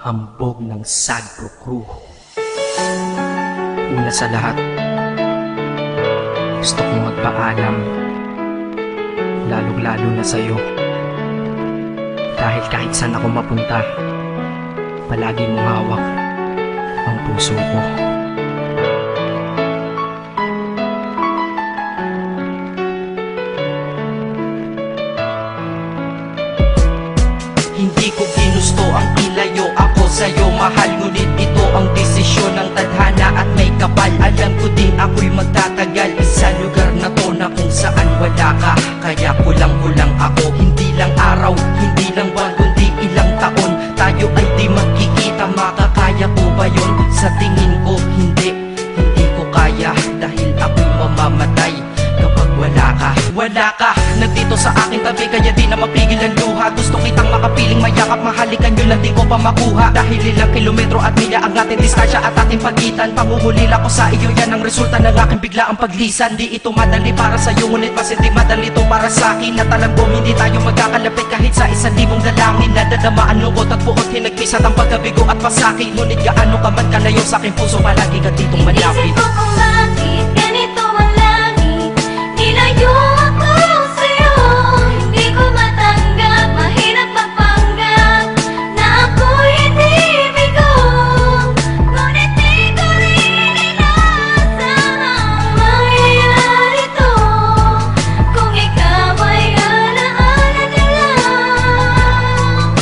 hambog ng Sagpro Crew. Una sa lahat, gusto kong magpaalam, lalong-lalo na sa'yo. Dahil kahit saan ako mapunta, palagi mong hawak ang puso ko. Hindi ko ginusto ang ilayo ako sa'yo, mahal. Ngunit ito ang desisyon ng tadhana at may kapal. Alam ko din ako'y magtatagal sa lugar na to na kung saan wala ka. Kaya kulang-kulang ako, hindi lang araw, hindi lang buwan, kundi ilang taon. Tayo ay di magkikita, makakaya ko ba yun? Sa tingin ko hindi ko kaya. Dahil ako'y mamamatay kapag wala ka. Wala ka, nandito sa aking tabi, kaya di na mapigil ang luha. Gusto kitang makapiling, mayakap, mahalikan yun lang di ko pa makuha. Dahil ilang kilometro at milya ang ating distansya at ating pagitan. Pangungulila ko sa iyo, yan ang resulta ng aking biglaang paglisan. Di ito madali para sa'yo, ngunit mas hindi madali ito para sa'kin. At alam ko hindi tayo magkakalapit kahit sa 1,000 dalangin. Nadadamaan lungkot at buot, hinagpisat ang pagkabigo at pasakit. Ngunit gaano ka man kalayo sa aking puso, palagi ka ditong malapit. Isip ko kung bakit ganito ang langit, nilayo ako sa'yo. Hindi ko matanggap, mahirap magpanggap na ako'y hindi bigo. Ngunit di ko rin inasahang mangyayari to. Kung ikaw ay alaala na lang,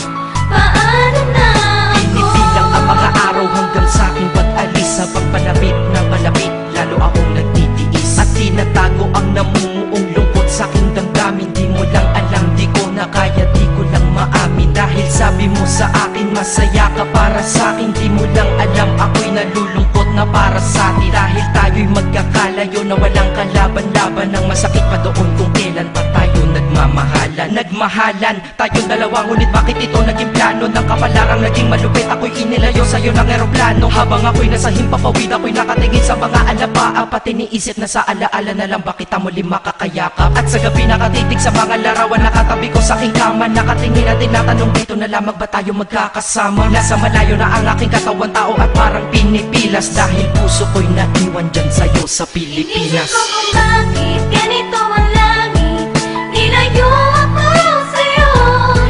paano na ako? Pinipilang ang mga araw hanggang sa aking pag-alis. Sa pagpalapit na malapit, lalo akong nagtitiis. At tinatago ang namumuong lungkot sa aking damdamin. Di mo lang alam, di ko na kaya, di ko lang maamin. Dahil sabi mo sa akin, masaya ka para sa akin. Di mo lang alam, ako'y nalulungkot na para sa atin. Dahil tayo'y magkakalayo na walang kalaban-laban. Ang masakit pa doon kung kailan pa tayo nagmamahalan. Nagmahalan, tayong dalawa, ngunit bakit ito naging plano? Ng kapalarang naging malupit, ako'y inilayo sa'yo ng eroplano. Habang ako'y nasa himpapawid, ako'y nakatingin sa mga alapaa. Pati niisip na sa alaala na lang, bakit ang muli makakayakap? At sa gabi nakatitig sa mga larawan, nakatabi ko sa aking kama. Nakatingin at tinatanong, dito na lamang ba tayo magkakasama? Nasa malayo na ang aking katawan, tao at parang pinipilas. Dahil puso ko'y naiwan dyan sa'yo sa Pilipinas. Inisip ko kung bakit ganito ang langit, nilayo ako sa'yo.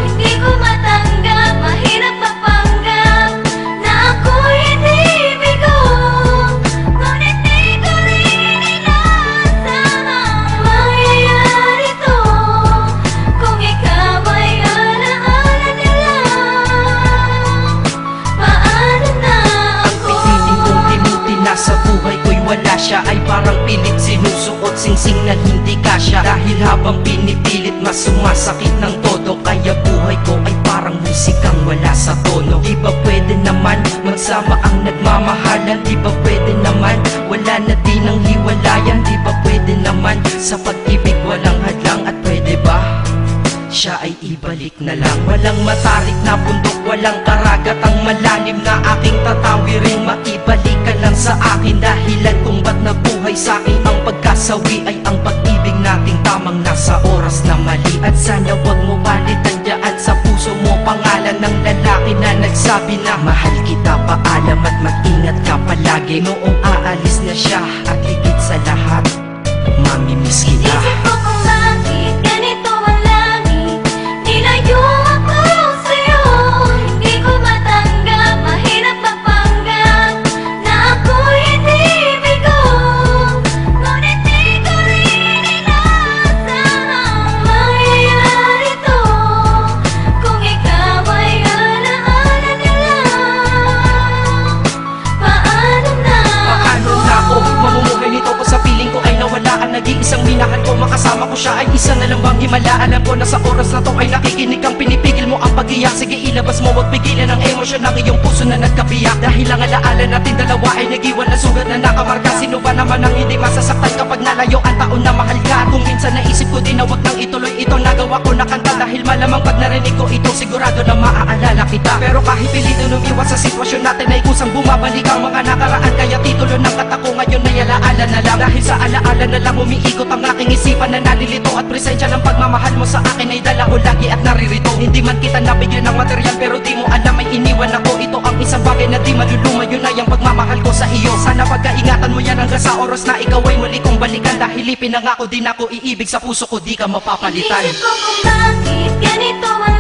Hindi ko matanggap, mahirap magpanggap na ako'y hindi bigo. Ngunit di ko rin inasahang mangyayari to. Kung ikaw ay alaala na lang, paano na ako? Pipiling kong tinuti na sa buhay ko'y wala siya, ay parang pilit sinusuot, singsing na hindi kasya. Dahil habang pinipilit, mas sumasakit ng todo. Kaya buhay ko ay parang musikang wala sa tono. Di ba pwede naman magsama ang nagmamahalan? Di ba pwede naman wala na din ang hiwalayan? Di ba pwede naman sa pag-ibig walang hadlang? At pwede ba siya ay ibalik na lang? Walang matarik na bundok, walang karagat ang malalim na aking tatawirin. Maibalik ka lang sa akin, dahilan kung ba't nabuhay sa akin ang pagkasawi ay ang pag-ibig nating tamang nasa oras na mali. At sana wag mo palitan dyan sa puso mo pangalan ng lalaki na nagsabi na mahal kita, paalam at mag-ingat ka palagi. Noong aalis na siya at higit sa lahat, mamimiss kita. Isip ko kung bakit ganito ang langit, nilayo ako sa'yo. Hindi ko matanggap, mahirap magpanggap na ako'y hindi bigo. Ngunit di ko rin inasahang mangyayari to. Kung ikaw ay alaala na lang, paano na Paano na ako mamumuhay nito ko sa piling ko ay nawala ang nag-iisang minahal ko? Makasama ko siya ay isa na lang bang himala? Alam ko na sa oras na to ay nakikinig kang pinipigil mo ang pag-iyak. Sige ilabas mo, wag pigilan ang emosyon ng iyong puso na nagkabiyak. Dahil ang alaala natin dalawa ay nag-iwan na sugat na nakamarka. Sino ba naman ang hindi masasaktan kapag nalayo ang taon na mahal ka? Kung minsan naisip ko din na wag nang ituloy ito, nagawa ko na kanta. Dahil malamang pag narinig ko ito, sigurado na maaalala kita. Pero kahit pilitin umiwas sa sitwasyon natin ay kusang bumabalik ang mga nakaraan. Kaya titulo ng kata ko ngayon ay alaala na lang. Dahil sa alaala na lang umiikot ang aking isipan na nalilito. At presensya ng pagmamahal mo sa akin ay dala ko lagi at naririto. Hindi man kita nabigyan ng material, pero di mo alam ay iniwan ako. Ito ang Ang isang bagay na di maluluma, yun ay ang pagmamahal ko sa iyo. Sana pagkaingatan mo yan hanggang sa oras na ikaw ay muli kong balikan. Dahil ipinangako din ako, iibig sa puso ko di ka mapapalitan. Isip ko kung bakit ganito ang